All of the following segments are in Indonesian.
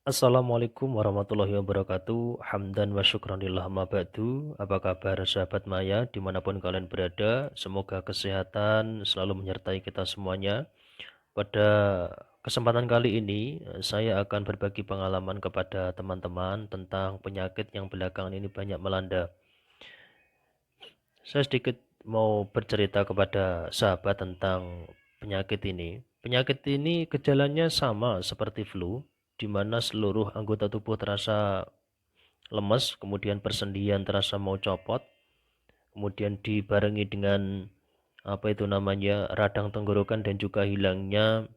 Assalamualaikum warahmatullahi wabarakatuh. Hamdan wa syukran lillah ma ba'du. Apa kabar sahabat Maya dimanapun kalian berada? Semoga kesehatan selalu menyertai kita semuanya. Pada kesempatan kali ini, saya akan berbagi pengalaman kepada teman-teman tentang penyakit yang belakangan ini banyak melanda. Saya sedikit mau bercerita kepada sahabat tentang penyakit ini. Penyakit ini gejalanya sama seperti flu, di mana seluruh anggota tubuh terasa lemes, kemudian persendian terasa mau copot, kemudian dibarengi dengan apa itu namanya radang tenggorokan dan juga hilangnya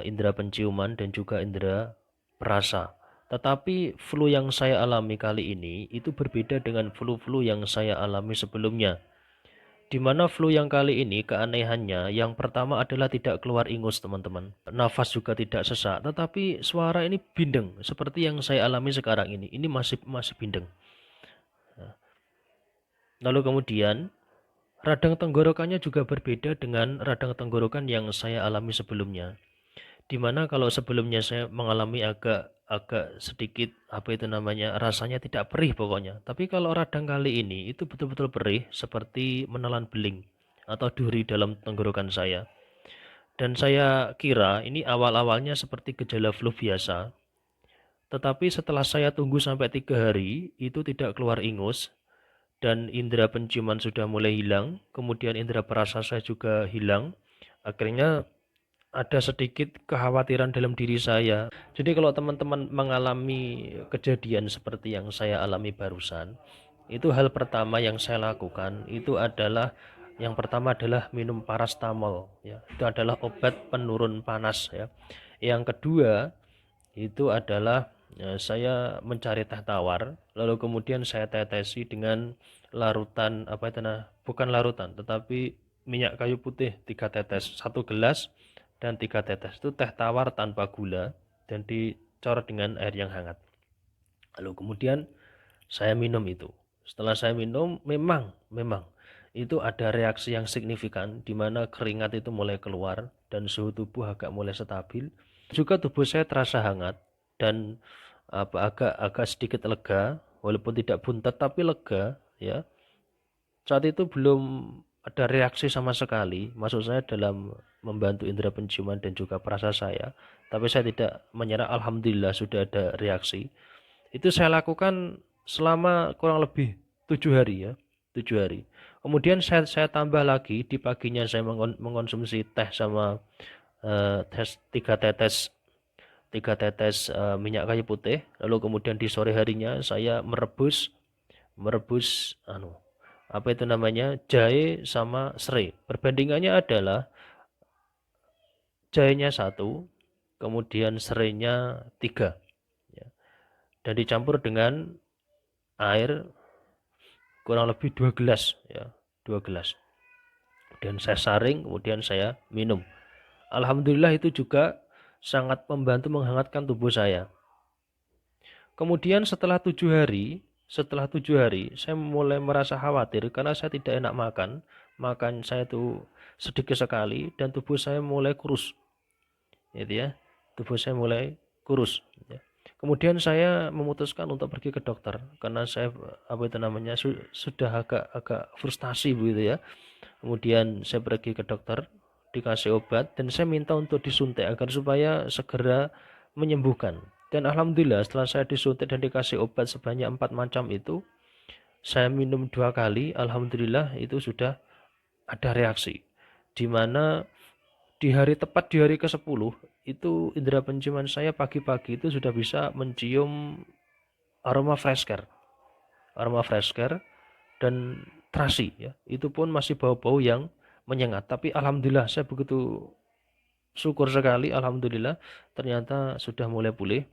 indera penciuman dan juga indera perasa. Tetapi flu yang saya alami kali ini itu berbeda dengan flu-flu yang saya alami sebelumnya. Di mana flu yang kali ini keanehannya yang pertama adalah tidak keluar ingus teman-teman. Nafas juga tidak sesak, tetapi suara ini bindeng seperti yang saya alami sekarang ini. Ini masih bindeng. Lalu kemudian radang tenggorokannya juga berbeda dengan radang tenggorokan yang saya alami sebelumnya. Dimana kalau sebelumnya saya mengalami agak agak sedikit apa itu namanya rasanya tidak perih pokoknya. Tapi kalau radang kali ini itu betul-betul perih seperti menelan beling atau duri dalam tenggorokan saya. Dan saya kira ini awal-awalnya seperti gejala flu biasa. Tetapi setelah saya tunggu sampai 3 hari itu tidak keluar ingus dan indera penciuman sudah mulai hilang, kemudian indera perasa saya juga hilang. Akhirnya ada sedikit kekhawatiran dalam diri saya. Jadi kalau teman-teman mengalami kejadian seperti yang saya alami barusan, itu hal pertama yang saya lakukan itu adalah yang pertama adalah minum paracetamol ya. Itu adalah obat penurun panas ya. Yang kedua itu adalah saya mencari teh tawar lalu kemudian saya tetesi dengan larutan apa itu nah bukan larutan tetapi minyak kayu putih 3 tetes 1 gelas dan 3 tetes itu teh tawar tanpa gula dan dicor dengan air yang hangat. Lalu kemudian saya minum itu. Setelah saya minum, memang itu ada reaksi yang signifikan di mana keringat itu mulai keluar dan suhu tubuh agak mulai stabil. Juga tubuh saya terasa hangat dan agak sedikit lega, walaupun tidak buntet tapi lega ya. Saat itu belum ada reaksi sama sekali, maksud saya dalam membantu indera penciuman dan juga perasa saya. Tapi saya tidak menyerah, alhamdulillah sudah ada reaksi. Itu saya lakukan selama kurang lebih 7 hari ya, 7 hari. Kemudian saya tambah lagi di paginya saya mengonsumsi teh sama tes 3 tetes 3 tetes minyak kayu putih. Lalu kemudian di sore harinya saya merebus merebus apa itu namanya jahe sama serai. Perbandingannya adalah jahenya 1, kemudian serainya 3 ya. Dan dicampur dengan air kurang lebih 2 gelas ya, 2 gelas. Dan saya saring kemudian saya minum. Alhamdulillah itu juga sangat membantu menghangatkan tubuh saya. Kemudian setelah 7 hari saya mulai merasa khawatir karena saya tidak enak makan. Makan saya itu sedikit sekali dan tubuh saya mulai kurus. Gitu ya. Tubuh saya mulai kurus ya. Kemudian saya memutuskan untuk pergi ke dokter karena saya apa itu namanya sudah agak frustasi begitu ya. Kemudian saya pergi ke dokter, dikasih obat dan saya minta untuk disuntik agar supaya segera menyembuhkan. Dan alhamdulillah setelah saya disuntik dan dikasih obat sebanyak 4 macam itu, saya minum 2 kali, alhamdulillah itu sudah ada reaksi. Di mana tepat di hari ke-10 itu indera penciuman saya pagi-pagi itu sudah bisa mencium aroma fresh care. Aroma fresh care dan terasi ya. Itu pun masih bau-bau yang menyengat. Tapi alhamdulillah saya begitu syukur sekali alhamdulillah ternyata sudah mulai pulih.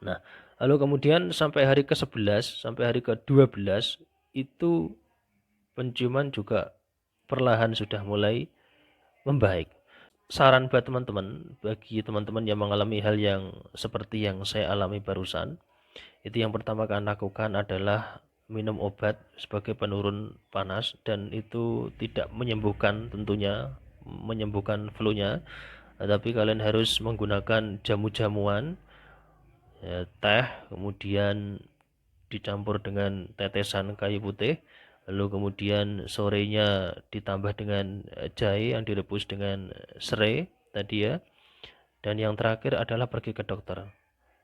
Nah, lalu kemudian sampai hari ke-11 sampai hari ke-12 itu penciuman juga perlahan sudah mulai membaik. Saran buat teman-teman, bagi teman-teman yang mengalami hal yang seperti yang saya alami barusan, itu yang pertama kalian lakukan adalah minum obat sebagai penurun panas dan itu tidak menyembuhkan tentunya menyembuhkan flu-nya, tapi kalian harus menggunakan jamu-jamuan teh, kemudian dicampur dengan tetesan kayu putih, lalu kemudian sorenya ditambah dengan jahe yang direbus dengan serai tadi ya, dan yang terakhir adalah pergi ke dokter.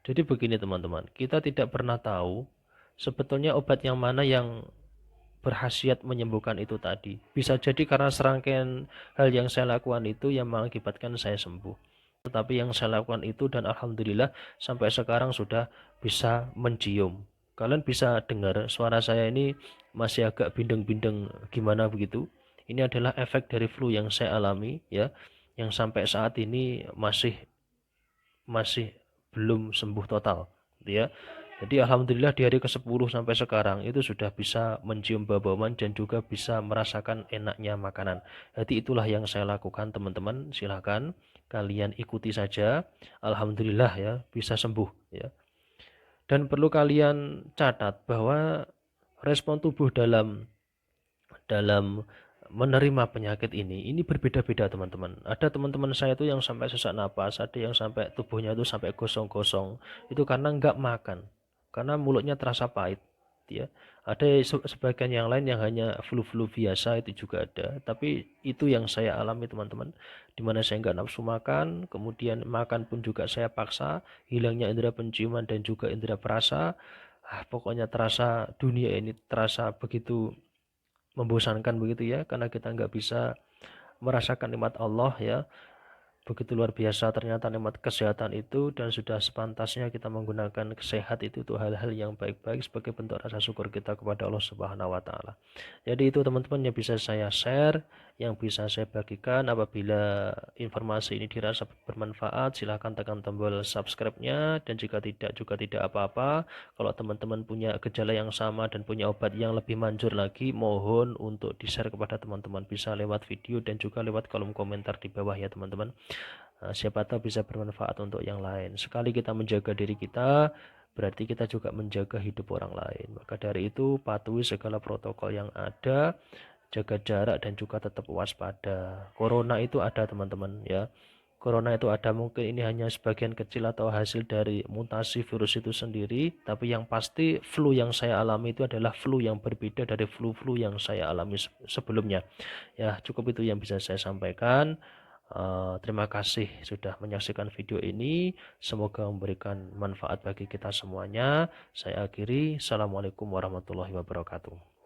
Jadi begini teman-teman, kita tidak pernah tahu sebetulnya obat yang mana yang berhasiat menyembuhkan itu tadi. Bisa jadi karena serangkaian hal yang saya lakukan itu yang mengakibatkan saya sembuh. Tetapi yang saya lakukan itu dan alhamdulillah sampai sekarang sudah bisa mencium. Kalian bisa dengar suara saya ini masih agak bindeng-bindeng gimana begitu. Ini adalah efek dari flu yang saya alami ya, yang sampai saat ini masih masih belum sembuh total gitu ya. Jadi alhamdulillah di hari ke-10 sampai sekarang itu sudah bisa mencium bau-bauan dan juga bisa merasakan enaknya makanan. Jadi itulah yang saya lakukan teman-teman, silahkan kalian ikuti saja. Alhamdulillah ya bisa sembuh ya. Dan perlu kalian catat bahwa respon tubuh dalam dalam menerima penyakit ini berbeda-beda teman-teman. Ada teman-teman saya itu yang sampai sesak napas, ada yang sampai tubuhnya itu sampai gosong-gosong. Itu karena nggak makan, karena mulutnya terasa pahit. Ya, ada sebagian yang lain yang hanya flu-flu biasa itu juga ada. Tapi itu yang saya alami teman-teman, dimana saya nggak nafsu makan, kemudian makan pun juga saya paksa, hilangnya indera penciuman dan juga indera perasa. Pokoknya terasa dunia ini terasa begitu membosankan begitu ya, karena kita nggak bisa merasakan nikmat Allah ya. Begitu luar biasa ternyata nikmat kesehatan itu, dan sudah sepantasnya kita menggunakan kesehat itu untuk hal-hal yang baik-baik sebagai bentuk rasa syukur kita kepada Allah Subhanahu wa taala. Jadi itu teman-teman yang bisa saya share, yang bisa saya bagikan. Apabila informasi ini dirasa bermanfaat, silahkan tekan tombol subscribe-nya, dan jika tidak juga tidak apa-apa. Kalau teman-teman punya gejala yang sama dan punya obat yang lebih manjur lagi, mohon untuk di-share kepada teman-teman, bisa lewat video dan juga lewat kolom komentar di bawah ya teman-teman. Siapa tahu bisa bermanfaat untuk yang lain. Sekali kita menjaga diri kita, berarti kita juga menjaga hidup orang lain. Maka dari itu, patuhi segala protokol yang ada, jaga jarak dan juga tetap waspada. Corona itu ada teman-teman ya. Corona itu ada, mungkin ini hanya sebagian kecil atau hasil dari mutasi virus itu sendiri, tapi yang pasti flu yang saya alami itu adalah flu yang berbeda dari flu-flu yang saya alami sebelumnya. Ya, cukup itu yang bisa saya sampaikan. Terima kasih sudah menyaksikan video ini. Semoga memberikan manfaat bagi kita semuanya. Saya akhiri. Assalamualaikum warahmatullahi wabarakatuh.